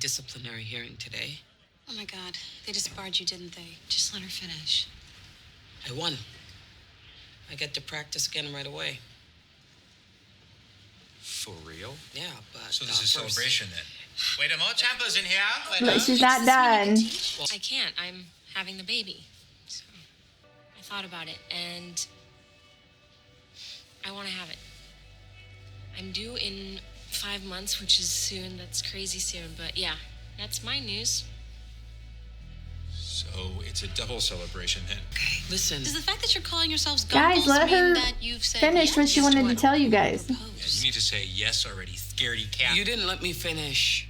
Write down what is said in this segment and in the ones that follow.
disciplinary hearing today. Oh my God, they disbarred you, didn't they? Just let her finish. I won. I get to practice again right away. For real? Yeah, but... So this is celebration then? Wait a minute, Tampa's in here. But she's not done. I can't. I'm having the baby. So I thought about it, and I want to have it. I'm due in 5 months, which is soon. That's crazy soon. But yeah, that's my news. So it's a double celebration then. Okay, listen. Does the fact that you're calling yourselves Guys, gumbos let mean her that you've said finish yes what she wanted to tell you guys. Yeah, you need to say yes already, scaredy cat. You didn't let me finish.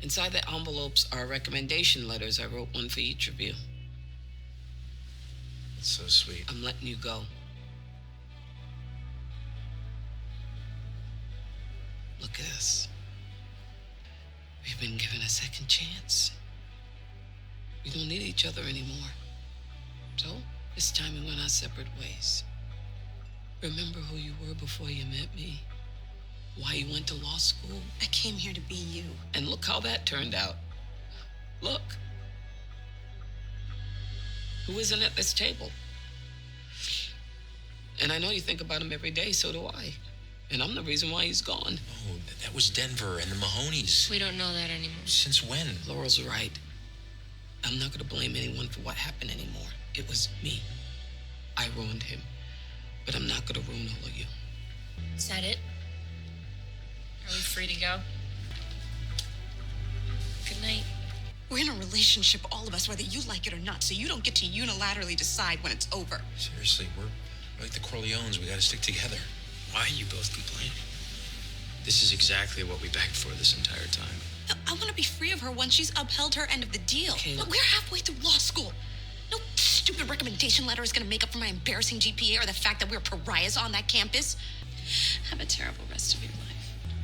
Inside the envelopes are recommendation letters. I wrote one for each of you. That's so sweet. I'm letting you go. Look at us. We've been given a second chance. We don't need each other anymore. So, it's time we went our separate ways. Remember who you were before you met me? Why you went to law school? I came here to be you. And look how that turned out. Look. Who isn't at this table? And I know you think about him every day, so do I. And I'm the reason why he's gone. Oh, that was Denver and the Mahonies. We don't know that anymore. Since when? Laurel's right. I'm not going to blame anyone for what happened anymore. It was me. I ruined him. But I'm not going to ruin all of you. Is that it? Are we free to go? Good night. We're in a relationship, all of us, whether you like it or not, so you don't get to unilaterally decide when it's over. Seriously, we're like the Corleones. We gotta stick together. Why are you both complaining? This is exactly what we begged for this entire time. I want to be free of her once she's upheld her end of the deal. Okay, Look, we're halfway through law school. No stupid recommendation letter is going to make up for my embarrassing GPA or the fact that we're pariahs on that campus. Have a terrible rest of your life.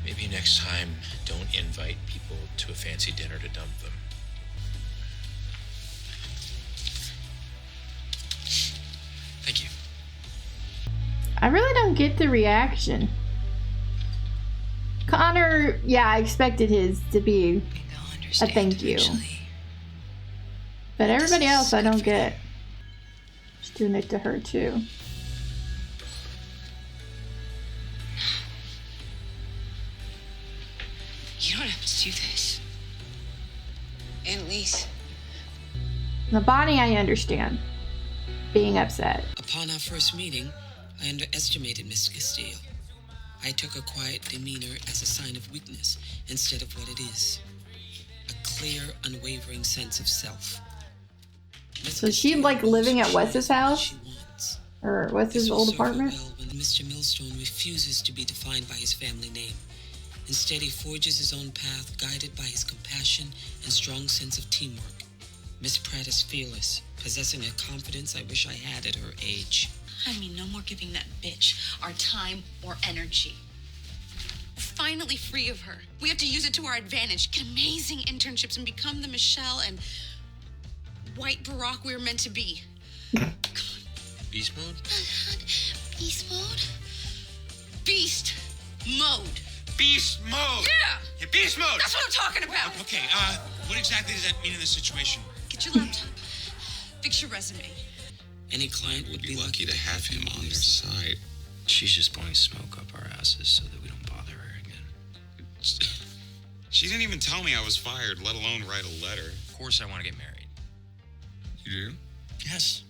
Maybe next time, don't invite people to a fancy dinner to dump them. Thank you. I really don't get the reaction. Connor, yeah, I expected his to be a thank you. But everybody else I don't get. Just doing it to her too. You don't have to do this. Annalise. The Bonnie I understand. Being upset. Upon our first meeting, I underestimated Miss Castillo. I took her quiet demeanor as a sign of weakness instead of what it is. A clear, unwavering sense of self. So is she like living at Wes's house? She wants. Or Wes's old apartment? Well, when Mr. Millstone refuses to be defined by his family name. Instead, he forges his own path, guided by his compassion and strong sense of teamwork. Miss Pratt is fearless, possessing a confidence I wish I had at her age. I mean, no more giving that bitch our time or energy. We're finally free of her. We have to use it to our advantage, get amazing internships, and become the Michelle and white Barack we're meant to be. Beast mode? Beast mode? Beast mode. Beast mode! Yeah! Beast mode! That's what I'm talking about! Okay, what exactly does that mean in this situation? Get your laptop. Fix your resume. Any client would be lucky to have him on their side. She's just blowing smoke up our asses so that we don't bother her again. She didn't even tell me I was fired, let alone write a letter. Of course I want to get married. You do? Yes.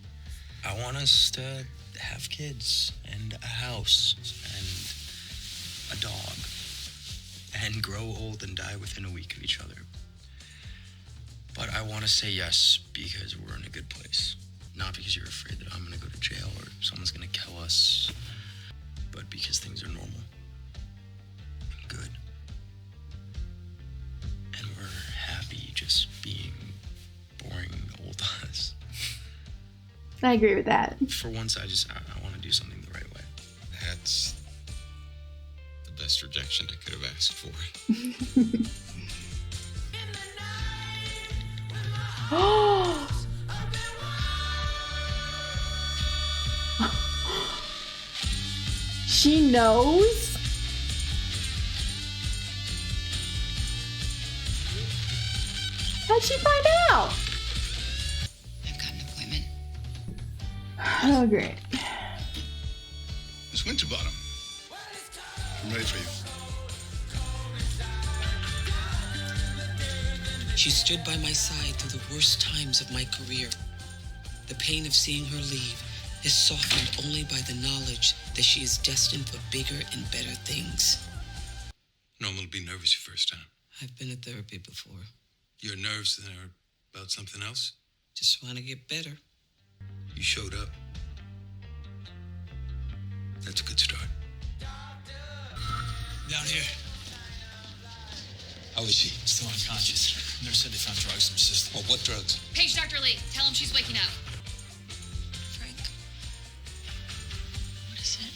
I want us to have kids and a house and a dog and grow old and die within a week of each other. But I want to say yes because we're in a good place. Not because you're afraid that I'm going to go to jail or someone's going to kill us, but because things are normal and good. And we're happy just being boring old us. I agree with that. For once, I want to do something the right way. That's the best rejection I could have asked for. She knows? How'd she find out? I've got an appointment. Oh, great. Miss Winterbottom, I'm ready for you. She stood by my side through the worst times of my career. The pain of seeing her leave is softened only by the knowledge that she is destined for bigger and better things. Normal to be nervous your first time. I've been at therapy before. Your nerves then are about something else? Just want to get better. You showed up. That's a good start. Down here. How is she? Still unconscious. Nurse said they found drugs in her system. Oh, what drugs? Page Dr. Lee. Tell him she's waking up. Frank. What is it?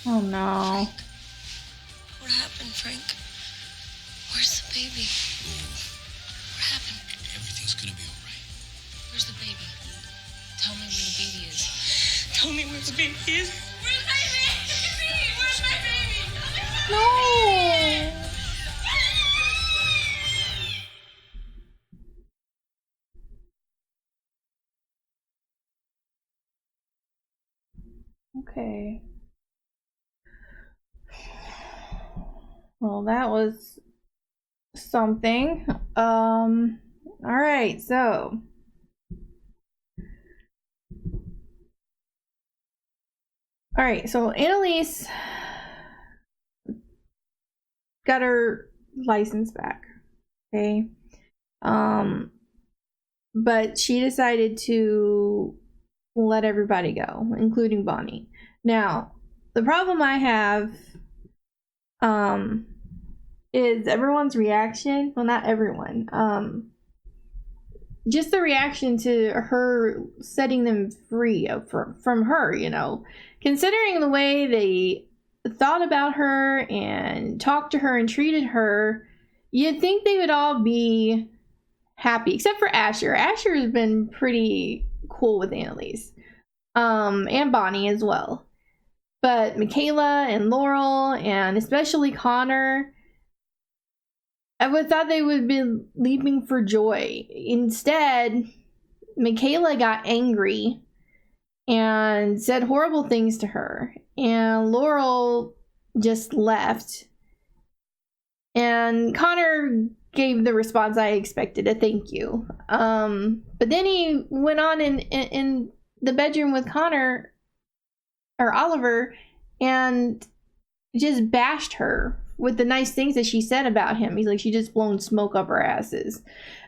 Oh no. What happened, Frank? Where's the baby? What happened? Everything's gonna be all right. Where's the baby? Tell me where the baby is. Tell me where the baby is. Where's my baby? Where's my baby? No. Okay. Well, that was something. All right, so Annalise got her license back. Okay. But she decided to let everybody go, including Bonnie. Now, the problem I have is everyone's reaction. Well, not everyone. Just the reaction to her setting them free from her, you know. Considering the way they thought about her and talked to her and treated her, you'd think they would all be happy, except for Asher. Asher has been pretty cool with Annalise, and Bonnie as well. But Michaela and Laurel, and especially Connor, I would thought they would be leaping for joy. Instead, Michaela got angry and said horrible things to her, and Laurel just left. And Connor gave the response I expected, a thank you. But then he went on in the bedroom with Connor, or Oliver, and just bashed her with the nice things that she said about him. He's like, she just blown smoke up our asses.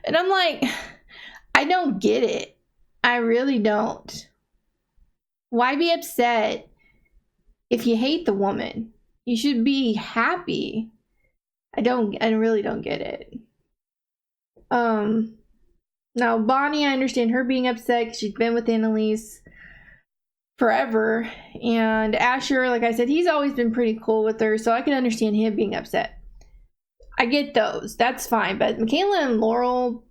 And I'm like, I don't get it. I really don't. Why be upset if you hate the woman? You should be happy. I really don't get it. Now Bonnie, I understand her being upset because she's been with Annalise forever, and Asher, like I said, he's always been pretty cool with her, so I can understand him being upset. I get those, that's fine. But Michaela and Laurel,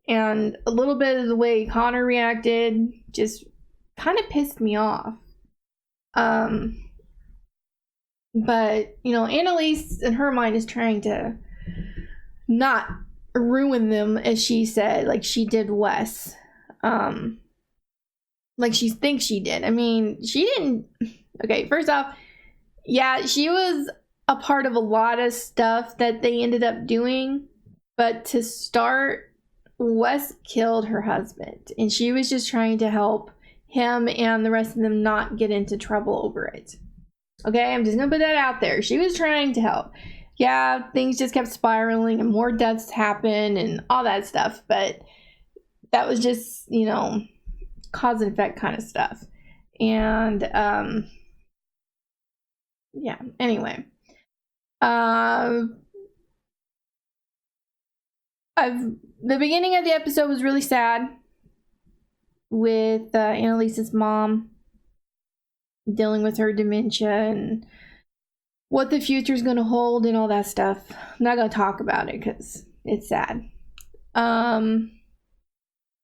and a little bit of the way Connor reacted, just kind of pissed me off. But you know, Annalise in her mind is trying to not ruin them, as she said, like she did Wes. Like she thinks she did. I mean, she didn't. Okay, first off, yeah, she was a part of a lot of stuff that they ended up doing. But to start, Wes killed her husband, and she was just trying to help him and the rest of them not get into trouble over it. Okay, I'm just gonna put that out there. She was trying to help. Yeah, things just kept spiraling and more deaths happened and all that stuff, but that was just, you know, cause and effect kind of stuff. And yeah, anyway. The beginning of the episode was really sad with Annalise's mom dealing with her dementia and what the future is going to hold and all that stuff. I'm not going to talk about it because it's sad.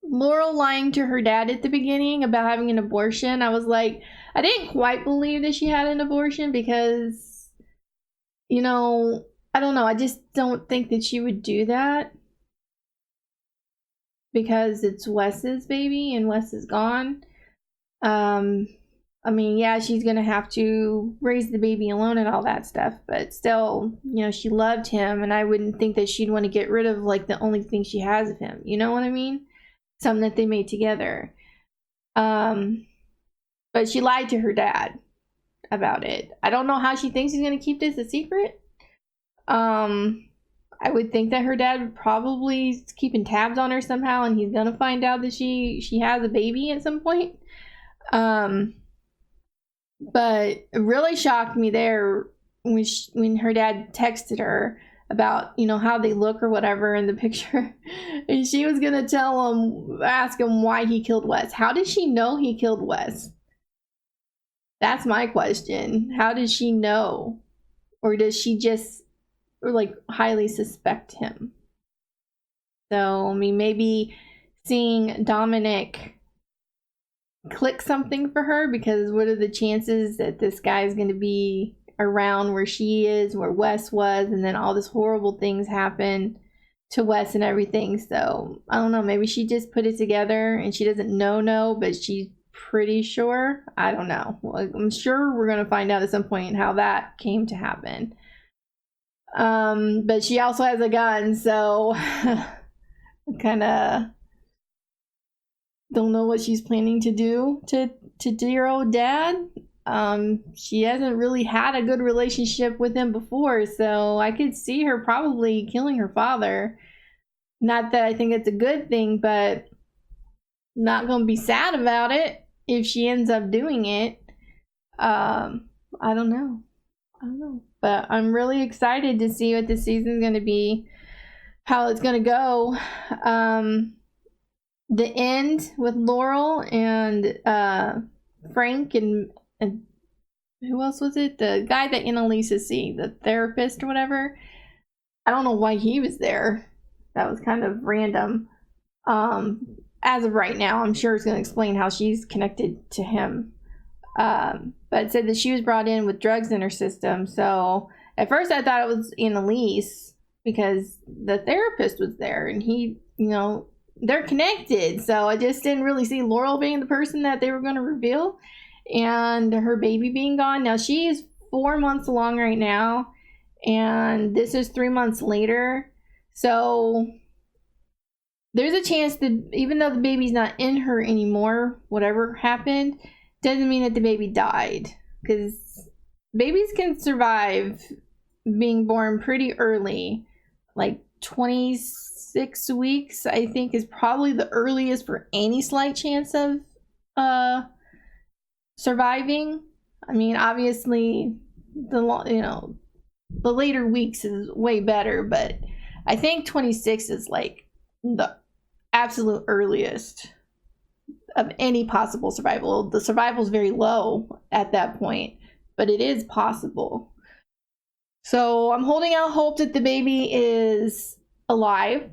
Laurel lying to her dad at the beginning about having an abortion. I was like, I didn't quite believe that she had an abortion because, you know, I don't know. I just don't think that she would do that because it's Wes's baby and Wes is gone. I mean, yeah, she's gonna have to raise the baby alone and all that stuff, but still, you know, she loved him, and I wouldn't think that she'd want to get rid of like the only thing she has of him. You know what I mean? Something that they made together. But she lied to her dad about it. I don't know how she thinks he's gonna keep this a secret. I would think that her dad would probably keeping tabs on her somehow, and he's gonna find out that she has a baby at some point. But it really shocked me there when her dad texted her about, you know, how they look or whatever in the picture. And she was going to ask him why he killed Wes. How did she know he killed Wes? That's my question. How did she know? Or does she just, like, highly suspect him? So, I mean, maybe seeing Dominic click something for her, because what are the chances that this guy is going to be around where she is, where Wes was, and then all this horrible things happen to Wes and everything. So I don't know, maybe she just put it together and she doesn't know, but she's pretty sure. I don't know. Well, I'm sure we're going to find out at some point how that came to happen. But she also has a gun, so kind of don't know what she's planning to do to dear old dad. She hasn't really had a good relationship with him before, so I could see her probably killing her father. Not that I think it's a good thing, but not gonna be sad about it if she ends up doing it. I don't know. But I'm really excited to see what this season's gonna be, how it's gonna go. The end with Laurel and Frank and who else was it? The guy that Annalisa see, the therapist or whatever. I don't know why he was there. That was kind of random. As of right now, I'm sure it's going to explain how she's connected to him. But it said that she was brought in with drugs in her system. So at first I thought it was Annalise because the therapist was there and he, you know, they're connected. So I just didn't really see Laurel being the person that they were going to reveal, and her baby being gone. Now she's 4 months along right now, and this is 3 months later. So there's a chance that even though the baby's not in her anymore, whatever happened, doesn't mean that the baby died, because babies can survive being born pretty early, like 26 weeks, I think, is probably the earliest for any slight chance of surviving. I mean, obviously, the later weeks is way better, but I think 26 is like the absolute earliest of any possible survival. The survival is very low at that point, but it is possible. So I'm holding out hope that the baby is alive.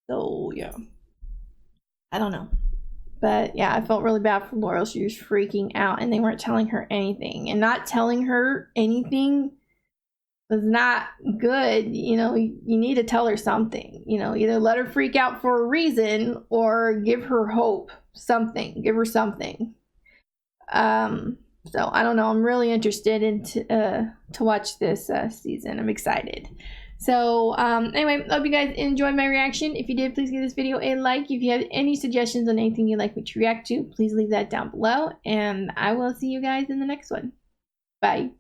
So yeah, I don't know, but yeah, I felt really bad for Laurel. She was freaking out, and they weren't telling her anything, and not telling her anything was not good. You know, you need to tell her something, you know, either let her freak out for a reason or give her hope, give her something. So I don't know, I'm really interested to watch this season. I'm excited. So anyway, hope you guys enjoyed my reaction. If you did, please give this video a like. If you have any suggestions on anything you'd like me to react to, please leave that down below, and I will see you guys in the next one. Bye.